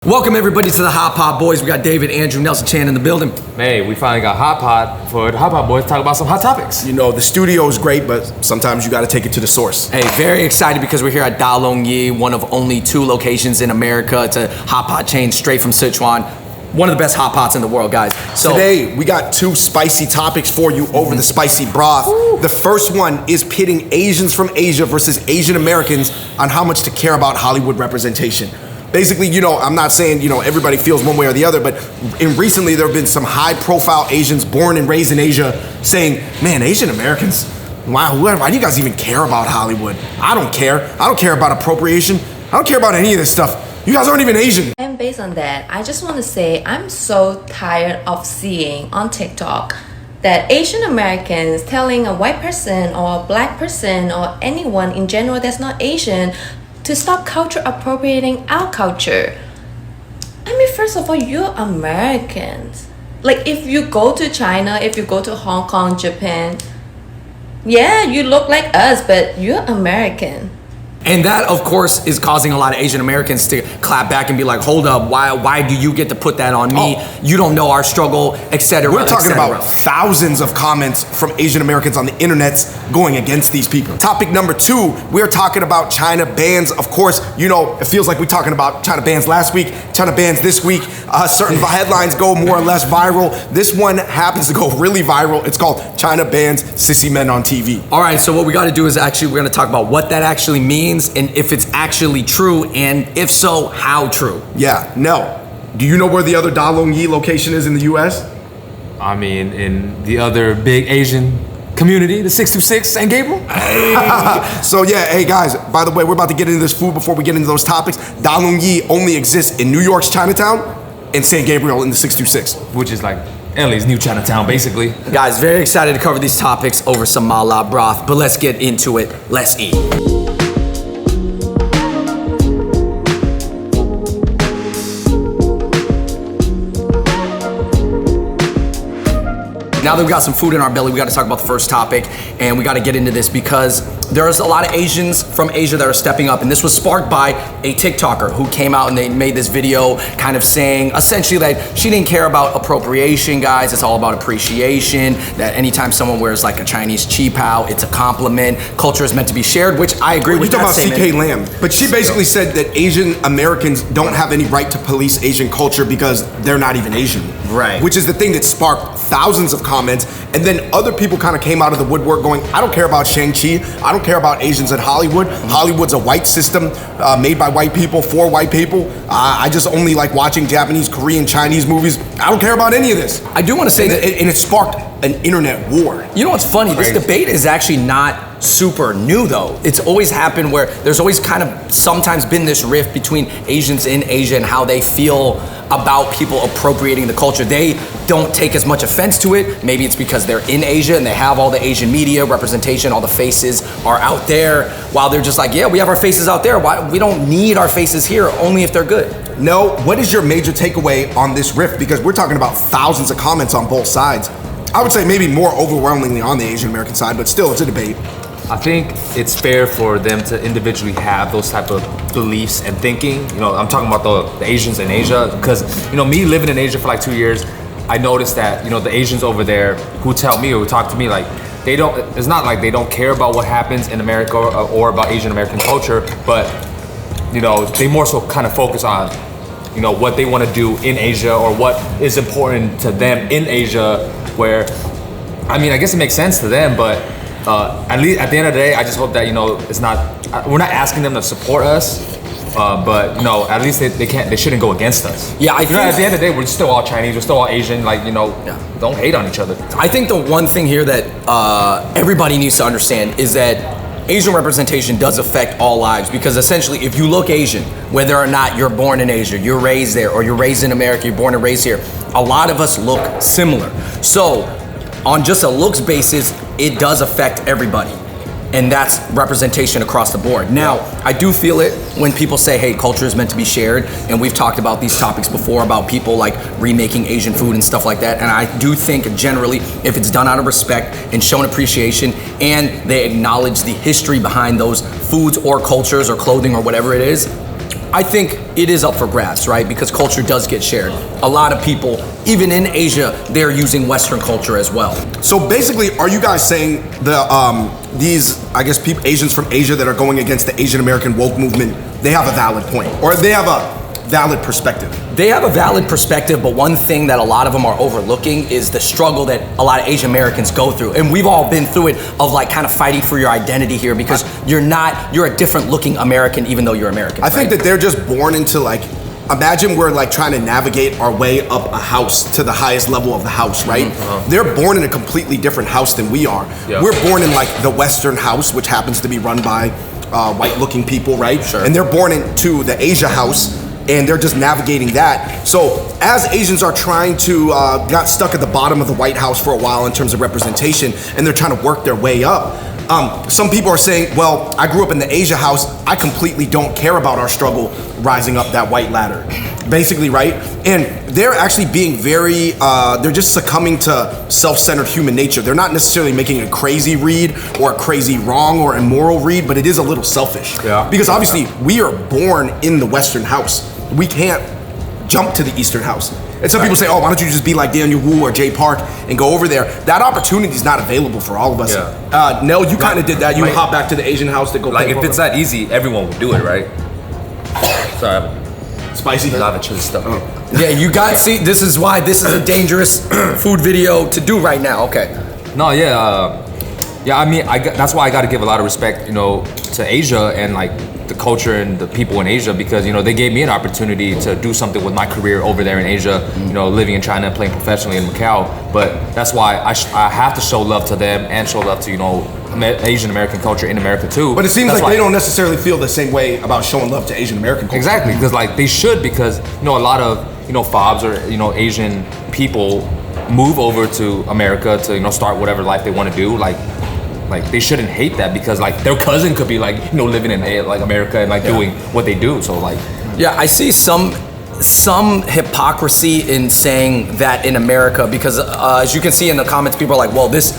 Welcome everybody to the Hot Pot Boys. We got David, Andrew, Nelson Chan in the building. Hey, we finally got Hot Pot for the Hot Pot Boys to talk about some hot topics. You know, the studio is great, but sometimes you got to take it to the source. Hey, very excited because we're here at Da Long Yi, one of only 2 locations in America. It's a hot pot chain straight from Sichuan. One of the best hot pots in the world, guys. So today, we got 2 spicy topics for you over the spicy broth. The first one is pitting Asians from Asia versus Asian Americans on how much to care about Hollywood representation. Basically, you know, I'm not saying, you know, everybody feels one way or the other, but recently there have been some high-profile Asians born and raised in Asia saying, man, Asian Americans, wow, why do you guys even care about Hollywood? I don't care. I don't care about appropriation. I don't care about any of this stuff. You guys aren't even Asian. And based on that, I just want to say I'm so tired of seeing on TikTok that Asian Americans telling a white person or a black person or anyone in general that's not Asian to stop culture appropriating our culture. I mean, first of all, you're Americans. Like, if you go to China, if you go to Hong Kong, Japan, yeah, you look like us, but you're American. And that, of course, is causing a lot of Asian Americans to clap back and be like, hold up, why do you get to put that on me? You don't know our struggle, etc. We're talking about thousands of comments from Asian Americans on the internet going against these people. Topic number 2, we're talking about China bans. Of course, you know, it feels like we're talking about China bans last week, China bans this week. Certain headlines go more or less viral. This one happens to go really viral. It's called China bans sissy men on TV. All right, so what we got to do is we're going to talk about what that actually means and if it's actually true, and if so, how true. Yeah, no. Do you know where the other Da Long Yi location is in the US? I mean, in the other big Asian community, the 626 San Gabriel. So yeah, hey guys, by the way, we're about to get into this food before we get into those topics. Da Long Yi only exists in New York's Chinatown and San Gabriel in the 626. Which is like LA's new Chinatown, basically. Guys, very excited to cover these topics over some mala broth, but let's get into it. Let's eat. Now that we've got some food in our belly, we got to talk about the first topic, and we got to get into this because there's a lot of Asians from Asia that are stepping up, and this was sparked by a TikToker who came out and they made this video kind of saying essentially that she didn't care about appropriation, guys. It's all about appreciation, that anytime someone wears like a Chinese qipao, it's a compliment. Culture is meant to be shared, which I agree with that statement. You're talking about CK Lamb, but she basically said that Asian Americans don't have any right to police Asian culture because they're not even Asian. Right. Which is the thing that sparked thousands of comments, and then other people kind of came out of the woodwork going, I don't care about Shang-Chi, I don't care about Asians in Hollywood. Hollywood's a white system made by white people for white people. I just only like watching Japanese, Korean, Chinese movies. I don't care about any of this. I do want to say that it sparked an internet war. You know what's funny? This debate is actually not super new though. It's always happened where there's always kind of sometimes been this rift between Asians in Asia and how they feel about people appropriating the culture. They don't take as much offense to it. Maybe it's because they're in Asia and they have all the Asian media representation, all the faces are out there, while they're just like, yeah, we have our faces out there. Why? We don't need our faces here, only if they're good. No, what is your major takeaway on this rift? Because we're talking about thousands of comments on both sides. I would say maybe more overwhelmingly on the Asian American side, but still it's a debate. I think it's fair for them to individually have those type of beliefs and thinking. You know, I'm talking about the Asians in Asia, because, you know, me living in Asia for like 2 years, I noticed that, you know, the Asians over there who tell me or who talk to me, like, they don't, it's not like they don't care about what happens in America or about Asian American culture, but, you know, they more so kind of focus on, you know, what they want to do in Asia or what is important to them in Asia, where, I mean, I guess it makes sense to them, but at least at the end of the day, I just hope that, you know, it's not, we're not asking them to support us, but you know, at least they shouldn't go against us. Yeah, I think at the end of the day, we're still all Chinese, we're still all Asian, like, you know, don't hate on each other. I think the one thing here that everybody needs to understand is that Asian representation does affect all lives, because essentially if you look Asian, whether or not you're born in Asia, you're raised there, or you're raised in America, you're born and raised here, a lot of us look similar. So on just a looks basis, it does affect everybody. And that's representation across the board. Now, I do feel it when people say, hey, culture is meant to be shared. And we've talked about these topics before about people like remaking Asian food and stuff like that. And I do think generally, if it's done out of respect and shown appreciation, and they acknowledge the history behind those foods or cultures or clothing or whatever it is, I think it is up for grabs, right? Because culture does get shared. A lot of people, even in Asia, they're using Western culture as well. So basically, are you guys saying these, I guess, Asians from Asia that are going against the Asian American woke movement, they have a valid point, or they have a valid perspective? They have a valid perspective, but one thing that a lot of them are overlooking is the struggle that a lot of Asian Americans go through. And we've all been through it, of like kind of fighting for your identity here, because you're a different looking American even though you're American. I think that they're just born into like, imagine we're like trying to navigate our way up a house to the highest level of the house, right? They're born in a completely different house than we are. Yeah. We're born in like the Western house, which happens to be run by white looking people, right? Sure. And they're born into the Asia house, and they're just navigating that. So as Asians are trying to, got stuck at the bottom of the White House for a while in terms of representation, and they're trying to work their way up, some people are saying, well, I grew up in the Asia house, I completely don't care about our struggle rising up that white ladder. Basically, right? And they're actually being very, they're just succumbing to self-centered human nature. They're not necessarily making a crazy read or a crazy wrong or immoral read, but it is a little selfish. Yeah. Because obviously we are born in the Western house. We can't jump to the Eastern house. And some people say, oh, why don't you just be like Daniel Wu or Jay Park and go over there? That opportunity is not available for all of us. Yeah. Nell, you kind of did that. You would hop back to the Asian house to go Like play if it's that easy, everyone would do it, right? Sorry, spicy. I have a chili stuff. Yeah, you got, see, this is why this is a dangerous food video to do right now. Okay. No, yeah, I mean, that's why I got to give a lot of respect, to Asia and like the culture and the people in Asia, because they gave me an opportunity to do something with my career over there in Asia, living in China and playing professionally in Macau. But that's why I have to show love to them and show love to Asian American culture in America too. But it seems That's like why- they don't necessarily feel the same way about showing love to Asian American culture. Exactly, because like they should, because a lot of FOBs or Asian people move over to America to start whatever life they want to do. Like they shouldn't hate that, because like their cousin could be like living in like America and like doing what they do. So like Yeah, I see some hypocrisy in saying that in America, because as you can see in the comments, people are like, well, this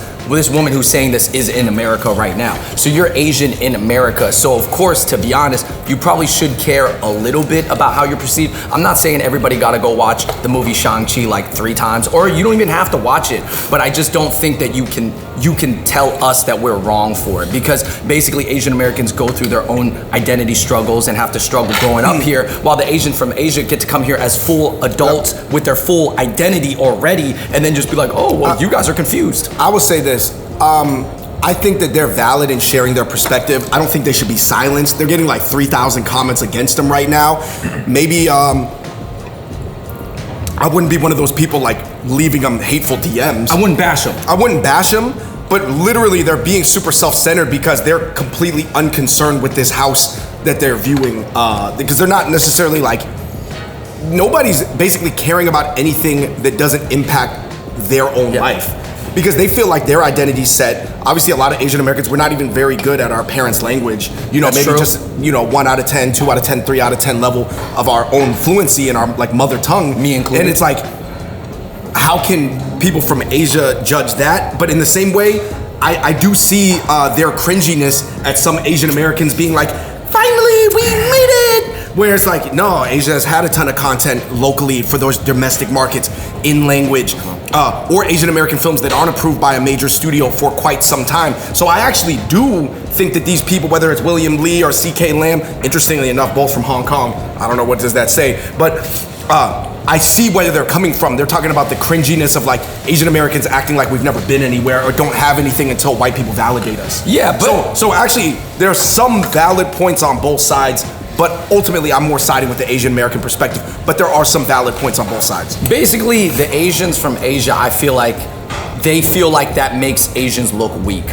woman who's saying this is in America right now. So you're Asian in America. So of course, to be honest, you probably should care a little bit about how you're perceived. I'm not saying everybody gotta go watch the movie Shang-Chi like 3 times, or you don't even have to watch it, but I just don't think that you can tell us that we're wrong for it, because basically Asian Americans go through their own identity struggles and have to struggle growing up here, while the Asian from Asia get to come here as full adults with their full identity already, and then just be like, oh, well, you guys are confused. I would say this. I think that they're valid in sharing their perspective. I don't think they should be silenced. They're getting like 3,000 comments against them right now. Maybe I wouldn't be one of those people like leaving them hateful DMs. I wouldn't bash them. I wouldn't bash them, but literally they're being super self-centered because they're completely unconcerned with this house that they're viewing. Because they're not necessarily like, nobody's basically caring about anything that doesn't impact their own life. Because they feel like their identity's set. Obviously, a lot of Asian Americans, we're not even very good at our parents' language. That's maybe true. just 1 out of 10, 2 out of 10, 3 out of 10 level of our own fluency in our like mother tongue. Me included. And it's like, how can people from Asia judge that? But in the same way, I do see their cringiness at some Asian Americans being like, finally, we made it! Where it's like, no, Asia has had a ton of content locally for those domestic markets in language, or Asian American films that aren't approved by a major studio for quite some time. So I actually do think that these people, whether it's William Lee or C.K. Lam, interestingly enough, both from Hong Kong, I don't know what does that say, but I see where they're coming from. They're talking about the cringiness of like Asian Americans acting like we've never been anywhere or don't have anything until white people validate us. Yeah, but So actually, there's some valid points on both sides, but ultimately I'm more siding with the Asian American perspective, but there are some valid points on both sides. basically the Asians from Asia, I feel like they feel like that makes Asians look weak,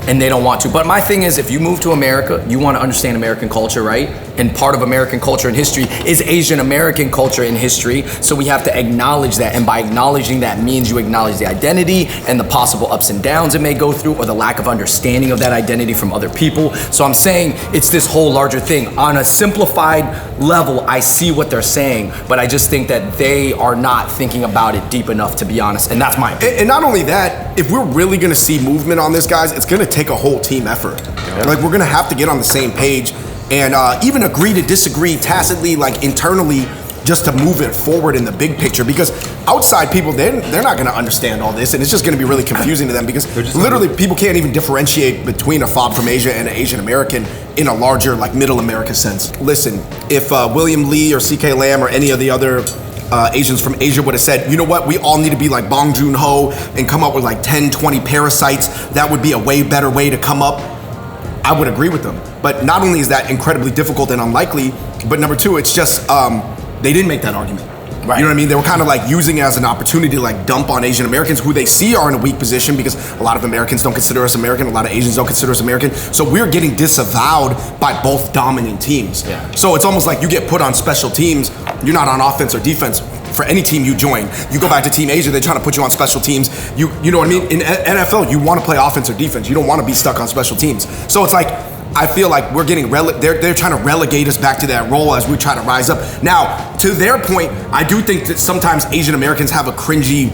and they don't want to. But my thing is, if you move to America, you want to understand American culture, right? And part of American culture and history is Asian American culture and history. So we have to acknowledge that. And by acknowledging that means you acknowledge the identity and the possible ups and downs it may go through, or the lack of understanding of that identity from other people. So I'm saying it's this whole larger thing. On a simplified level, I see what they're saying, but I just think that they are not thinking about it deep enough, to be honest. And that's my opinion. And not only that, if we're really gonna see movement on this, guys, it's gonna take a whole team effort. Like, we're gonna have to get on the same page and even agree to disagree tacitly, like internally, just to move it forward in the big picture. Because outside people, they're not going to understand all this, and it's just going to be really confusing to them, because literally people can't even differentiate between a fob from Asia and an Asian American in a larger, like, middle America sense. Listen, if William Lee or C.K. Lamb or any of the other Asians from Asia would have said, you know what, we all need to be like Bong Joon-ho and come up with like 10, 20 parasites, that would be a way better way to come up, I would agree with them. But not only is that incredibly difficult and unlikely, but number two, it's just, they didn't make that argument. Right. You know what I mean? They were kind of like using it as an opportunity to like dump on Asian Americans, who they see are in a weak position, because a lot of Americans don't consider us American, a lot of Asians don't consider us American. So we're getting disavowed by both dominant teams. Yeah. So it's almost like you get put on special teams. You're not on offense or defense for any team you join. You go back to Team Asia, they're trying to put you on special teams. You know what I mean? In NFL, you want to play offense or defense. You don't want to be stuck on special teams. So it's like, I feel like we're getting they're trying to relegate us back to that role as we try to rise up. Now, to their point, I do think that sometimes Asian Americans have a cringy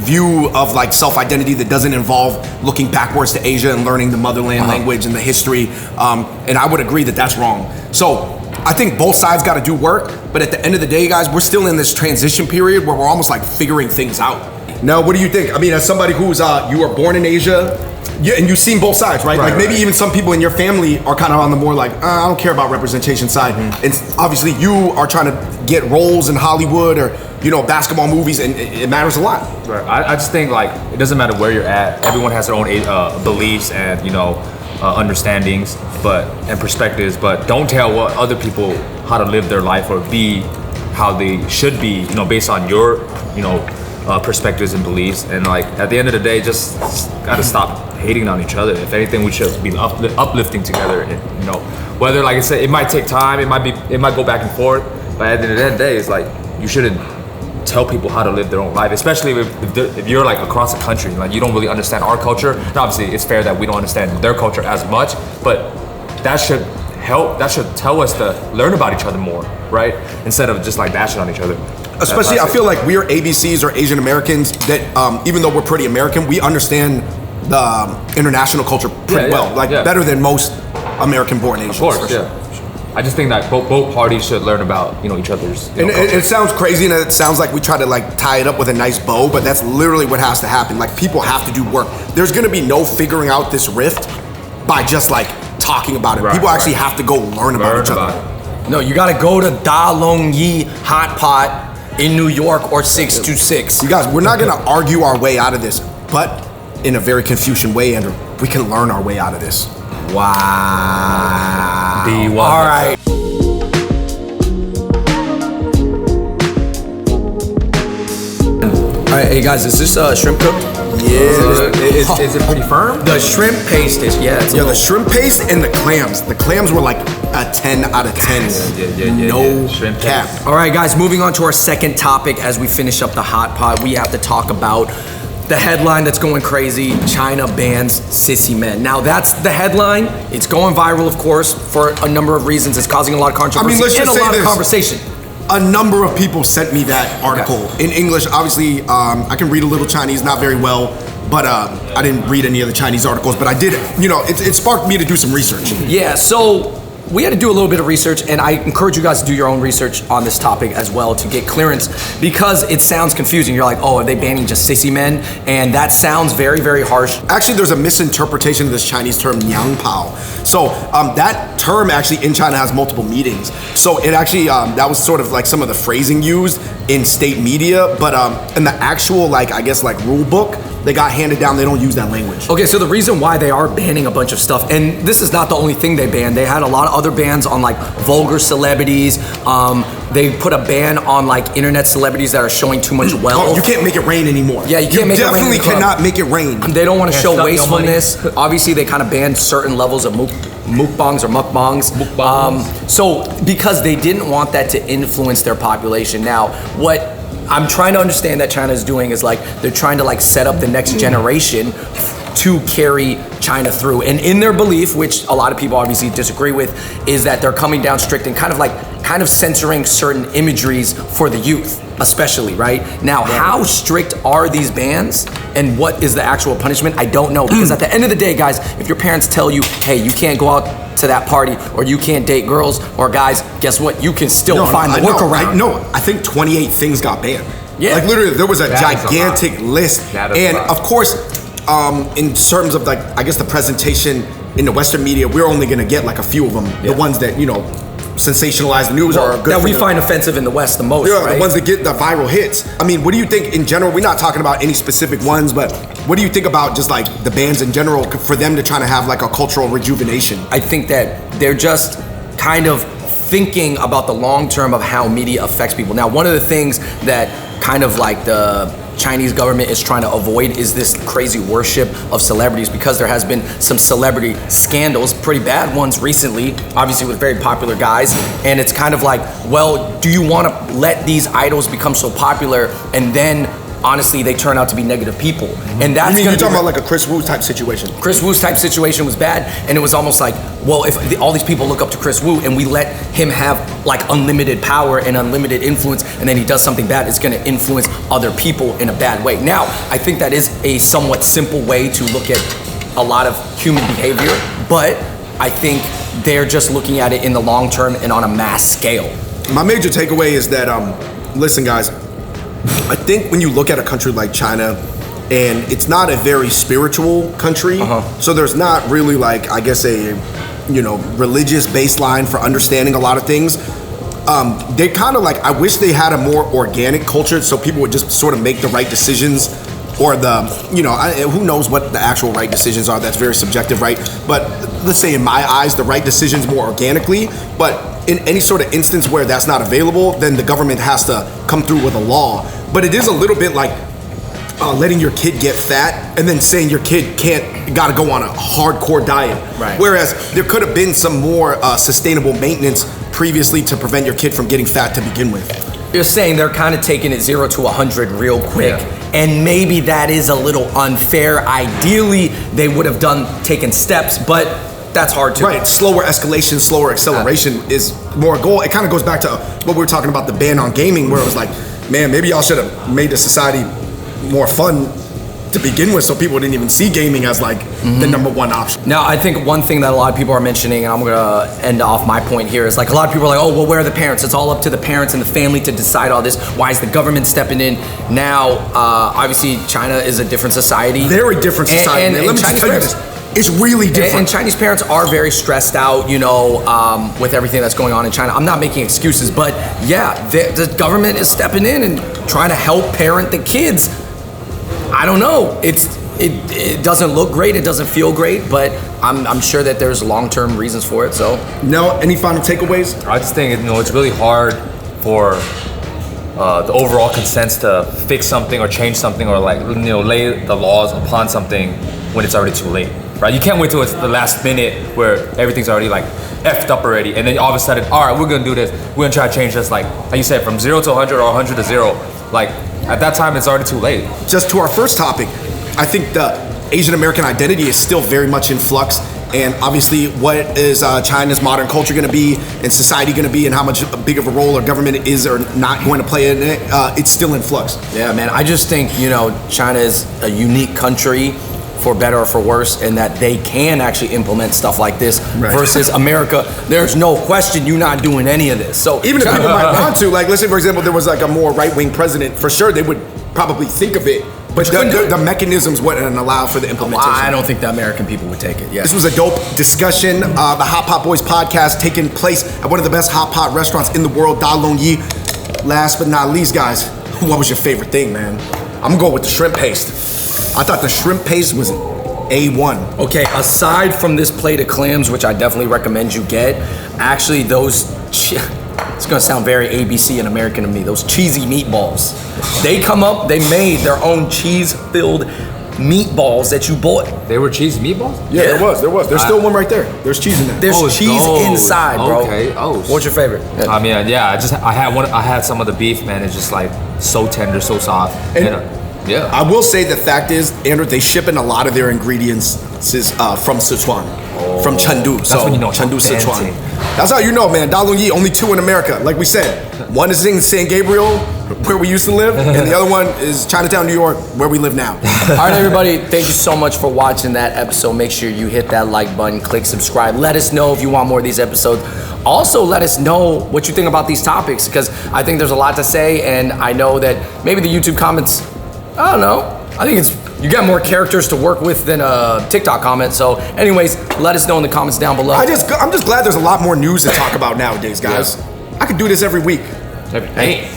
view of like self-identity that doesn't involve looking backwards to Asia and learning the motherland language and the history. And I would agree that that's wrong. So I think both sides got to do work, but at the end of the day, guys, we're still in this transition period where we're almost like figuring things out. Now, what do you think? I mean, as somebody who's you were born in Asia, and you've seen both sides, right? Like maybe even some people in your family are kind of on the more like, I don't care about representation side. And obviously you are trying to get roles in Hollywood or, you know, basketball movies, and it matters a lot. Right. I just think like it doesn't matter where you're at. Everyone has their own beliefs and, you know, understandings, and perspectives. But don't tell what other people how to live their life or be how they should be, you know, based on your, you know, perspectives and beliefs. And like at the end of the day, just gotta stop hating on each other. If anything, we should be uplifting together. And, you know, whether, like I said, it might take time, it might go back and forth, but at the end of the day, it's like you shouldn't tell people how to live their own life, especially if you're like across the country, like you don't really understand our culture. And obviously it's fair that we don't understand their culture as much, but that should help, that should tell us to learn about each other more, right? Instead of just like bashing on each other. Especially, I feel like we're ABCs or Asian Americans that, even though we're pretty American, we understand the international culture pretty well, better than most American-born Asians. Of course, yeah. I just think that both parties should learn about, you know, each other's. And it sounds crazy, and it sounds like we try to like tie it up with a nice bow, but that's literally what has to happen. Like, people have to do work. There's going to be no figuring out this rift by just like talking about it. People actually have to go learn about each other. No, you got to go to Da Long Yi Hot Pot in New York or 626. You guys, we're not going to argue our way out of this, but in a very Confucian way, Andrew, we can learn our way out of this. Wow. All right. All right, hey guys, is this shrimp cooked? Yeah. Is it pretty firm? The shrimp paste is, the shrimp paste and the clams. The clams were like a 10 out of 10. No shrimp cap. paste. All right, guys, moving on to our second topic as we finish up the hot pot. We have to talk about the headline that's going crazy: China bans sissy men. Now, that's the headline. It's going viral, of course, for a number of reasons. It's causing a lot of controversy let's and just a say lot this. of conversation. A number of people sent me that article in English. Obviously, I can read a little Chinese, not very well, but I didn't read any of the Chinese articles, but I did, you know, it sparked me to do some research. Yeah, so we had to do a little bit of research, and I encourage you guys to do your own research on this topic as well to get clearance, because it sounds confusing. You're like, oh, are they banning just sissy men? And that sounds very, very harsh. Actually, there's a misinterpretation of this Chinese term, Niang Pao. So that term actually in China has multiple meanings. So it actually, that was sort of like some of the phrasing used in state media, but in the actual, like, I guess, like rule book, they got handed down, they don't use that language. Okay, so the reason why they are banning a bunch of stuff, and this is not the only thing they banned. They had a lot of other bans on like vulgar celebrities. They put a ban on like internet celebrities that are showing too much wealth. Oh, you can't make it rain anymore. Yeah, you can't make it rain. Definitely cannot make it rain. They don't want to show wastefulness. Obviously, they kind of banned certain levels of mukbangs or mukbangs. So because they didn't want that to influence their population. Now, what I'm trying to understand that China is doing is like they're trying to like set up the next generation to carry China through. And in their belief, which a lot of people obviously disagree with, is that they're coming down strict and kind of censoring certain imageries for the youth. especially, right? Now, how strict are these bans and what is the actual punishment? I don't know, because at the end of the day, guys, if your parents tell you, hey, you can't go out to that party or you can't date girls or guys, guess what? You can still find the workaround. I think 28 things got banned. Yeah. Like literally, there was a That is gigantic list. That is And a lot. of course, in terms of like, I guess the presentation in the Western media, we're only gonna get like a few of them. The ones that, you know, sensationalize the news or are good that for we the- find offensive in the West the most, Yeah, right? the ones that get the viral hits. I mean, what do you think in general? We're not talking about any specific ones, but what do you think about just like the bands in general for them to try to have like a cultural rejuvenation? I think that they're just kind of thinking about the long term of how media affects people. Now, one of the things that kind of like the Chinese government is trying to avoid is this crazy worship of celebrities, because there has been some celebrity scandals, pretty bad ones recently, obviously with very popular guys, and it's kind of like, well, do you want to let these idols become so popular and then honestly they turn out to be negative people? And that's You're gonna talking be about like a Chris Wu type situation. Chris Wu's type situation was bad, and it was almost like, well, if all these people look up to Chris Wu and we let him have like unlimited power and unlimited influence, and then he does something bad, it's gonna influence other people in a bad way. Now, I think that is a somewhat simple way to look at a lot of human behavior, but I think they're just looking at it in the long term and on a mass scale. My major takeaway is that, listen, guys, I think when you look at a country like China, and it's not a very spiritual country, so there's not really like, I guess, a, you know, religious baseline for understanding a lot of things. They kind of like, I wish they had a more organic culture so people would just sort of make the right decisions, or the, you know, who knows what the actual right decisions are. That's very subjective, right? But let's say in my eyes, the right decisions more organically, but in any sort of instance where that's not available, then the government has to come through with a law. But it is a little bit like letting your kid get fat and then saying your kid gotta go on a hardcore diet. Right. Whereas there could have been some more sustainable maintenance previously to prevent your kid from getting fat to begin with. You're saying they're kind of taking it 0 to 100 real quick, and maybe that is a little unfair. Ideally, they would have taken steps, but that's hard to. Right, slower escalation, slower acceleration is more a goal. It kind of goes back to what we were talking about, the ban on gaming, where it was like, man, maybe y'all should have made the society more fun to begin with, so people didn't even see gaming as like the number one option. Now, I think one thing that a lot of people are mentioning, and I'm gonna end off my point here, is like a lot of people are like, oh, well, where are the parents? It's all up to the parents and the family to decide all this. Why is the government stepping in? Now, obviously, China is a different society. Very different society. And man. Let me just Chinese tell you parents, this. It's really different. And Chinese parents are very stressed out, you know, with everything that's going on in China. I'm not making excuses, but yeah, the government is stepping in and trying to help parent the kids. I don't know. It doesn't look great. It doesn't feel great, but I'm sure that there's long-term reasons for it. So, No, any final takeaways? I just think, you know, it's really hard for the overall consensus to fix something or change something, or like, you know, lay the laws upon something when it's already too late, right? You can't wait till it's the last minute where everything's already like effed up already, and then all of a sudden, all right, we're gonna do this. We're gonna try to change this, like you said, from 0 to 100 or 100 to 0. Like at that time, it's already too late. Just to our first topic, I think the Asian American identity is still very much in flux. And obviously, what is China's modern culture going to be, and society going to be, and how much big of a role our government is or not going to play in it, it's still in flux. yeah, man, I just think, you know, China is a unique country, for better or for worse, and that they can actually implement stuff like this versus America. There's no question you're not doing any of this. So Even if people might want to, like, let's say, for example, there was like a more right-wing president, for sure they would probably think of it, but the mechanisms wouldn't allow for the implementation. I don't think the American people would take it. Yeah. This was a dope discussion. The Hot Pot Boys podcast taking place at one of the best hot pot restaurants in the world, Da Long Yi. Last but not least, guys, what was your favorite thing, man? I'm gonna go with the shrimp paste. I thought the shrimp paste was A1. Okay, aside from this plate of clams, which I definitely recommend you get, actually those, it's gonna sound very ABC and American to me, those cheesy meatballs. They come up, they made their own cheese-filled meatballs that you bought. They were cheese meatballs? Yeah, there was. There's still one right there. There's cheese in there. There's cheese inside, bro. Okay. Oh. What's your favorite? I mean, yeah. I had some of the beef, man. It's just like so tender, so soft. And yeah. I will say the fact is, Andrew, they ship in a lot of their ingredients from Sichuan, from Chengdu. That's when you know Chengdu, authentic. Sichuan. That's how you know, man. Da Lung Yi, only 2 in America. Like we said, one is in San Gabriel, where we used to live, and the other one is Chinatown, New York, where we live now. All right, everybody, thank you so much for watching that episode. Make sure you hit that like button, click subscribe. Let us know if you want more of these episodes. Also, let us know what you think about these topics, because I think there's a lot to say, and I know that maybe the YouTube comments, I don't know. I think you got more characters to work with than a TikTok comment. So anyways, let us know in the comments down below. I'm just glad there's a lot more news to talk about nowadays, guys. Yeah. I could do this every week. Hey.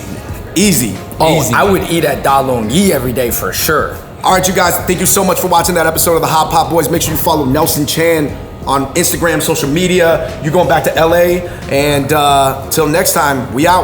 Easy. Oh, Easy. I would eat at Da Lung Yi every day for sure. All right, you guys, thank you so much for watching that episode of the Hot Pot Boys. Make sure you follow Nelson Chan on Instagram, social media. You're going back to LA. And till next time, we out.